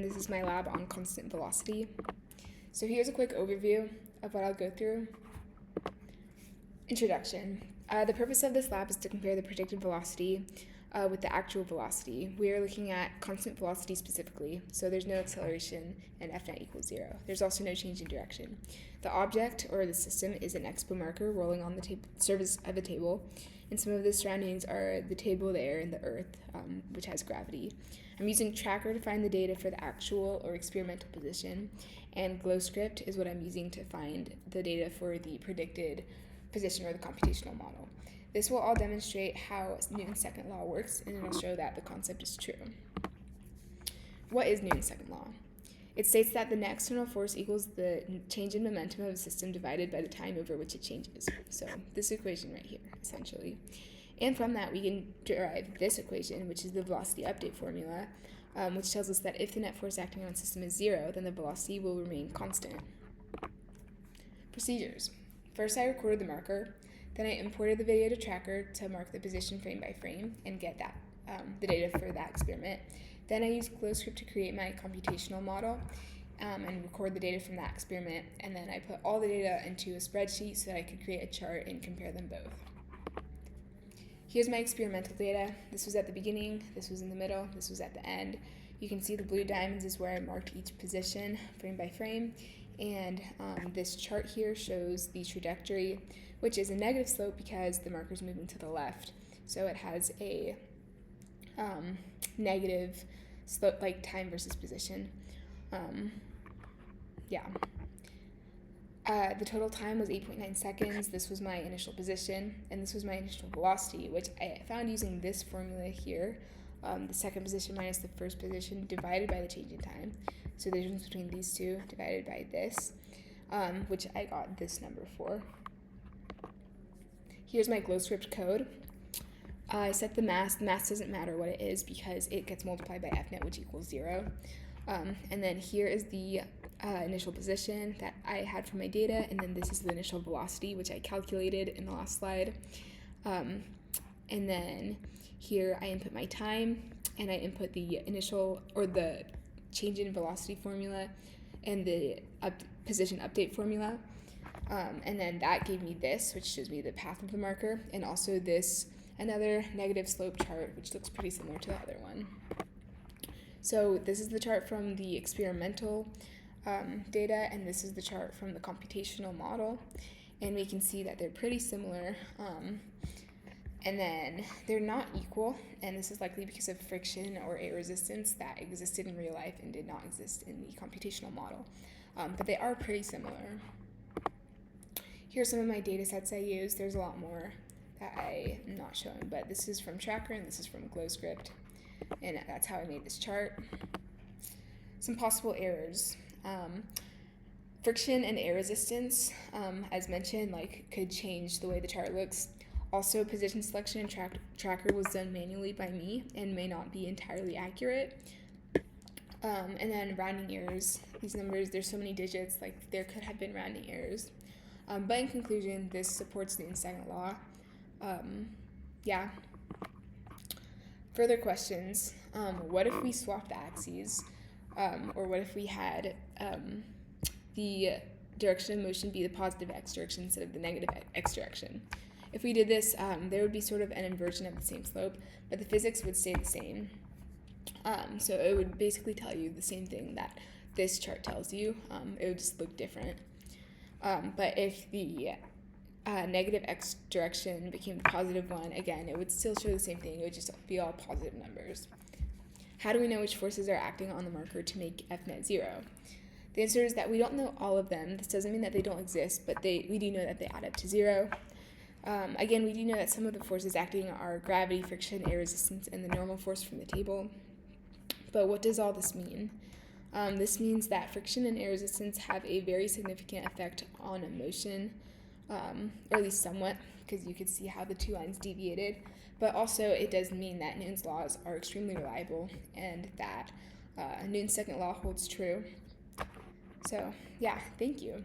this is my lab on constant velocity. So here's a quick overview of what I'll go through. Introduction. The purpose of this lab is to compare the predicted velocity with the actual velocity. We are looking at constant velocity specifically, so there's no acceleration and f net equals 0. There's also no change in direction. The object, or the system, is an expo marker rolling on the surface of a table, and some of the surroundings are the table, the air, and the earth, which has gravity. I'm using Tracker to find the data for the actual or experimental position, and GlowScript is what I'm using to find the data for the predicted position or the computational model. This will all demonstrate how Newton's second law works, and it'll show that the concept is true. What is Newton's second law? It states that the net external force equals the change in momentum of a system divided by the time over which it changes. So this equation right here, essentially. And from that, we can derive this equation, which is the velocity update formula, which tells us that if the net force acting on a system is 0, then the velocity will remain constant. Procedures. First, I recorded the marker. Then I imported the video to Tracker to mark the position frame by frame and get that the data for that experiment. Then I used GlowScript to create my computational model and record the data from that experiment. And then I put all the data into a spreadsheet so that I could create a chart and compare them both. Here's my experimental data. This was at the beginning, this was in the middle, this was at the end. You can see the blue diamonds is where I marked each position frame by frame. And this chart here shows the trajectory, which is a negative slope because the marker is moving to the left. So it has a negative slope, like time versus position. The total time was 8.9 seconds. This was my initial position, and this was my initial velocity, which I found using this formula here. The second position minus the first position divided by the change in time. So the difference between these two divided by this, which I got this number for. Here's my GlowScript code. I set the mass. The mass doesn't matter what it is because it gets multiplied by f net, which equals 0. And then here is the initial position that I had for my data, and then this is the initial velocity, which I calculated in the last slide. And then here I input my time, and I input the initial, or the change in velocity formula, and the position update formula. And then that gave me this, which shows me the path of the marker, and also this, another negative slope chart, which looks pretty similar to the other one. So this is the chart from the experimental data, and this is the chart from the computational model, and we can see that they're pretty similar, and then they're not equal, and this is likely because of friction or air resistance that existed in real life and did not exist in the computational model, but they are pretty similar. Here are some of my data sets I used. There's a lot more that I am not showing, but this is from Tracker and this is from GlowScript, and that's how I made this chart. Some possible errors. Friction and air resistance, as mentioned, could change the way the chart looks. Also, position selection in Tracker was done manually by me and may not be entirely accurate. And then rounding errors. These numbers, there's so many digits, there could have been rounding errors. But in conclusion, this supports Newton's second law. Further questions. What if we swapped the axes? Or what if we had the direction of motion be the positive x direction instead of the negative x direction? If we did this, there would be sort of an inversion of the same slope, but the physics would stay the same. So it would basically tell you the same thing that this chart tells you. It would just look different. But if the negative x direction became the positive one, again, it would still show the same thing. It would just be all positive numbers. How do we know which forces are acting on the marker to make f net 0? The answer is that we don't know all of them. This doesn't mean that they don't exist, but we do know that they add up to 0. Again, we do know that some of the forces acting are gravity, friction, air resistance, and the normal force from the table. But what does all this mean? This means that friction and air resistance have a very significant effect on motion, or at least somewhat, because you could see how the two lines deviated. But also, it does mean that Newton's laws are extremely reliable and that Newton's second law holds true. So, yeah, thank you.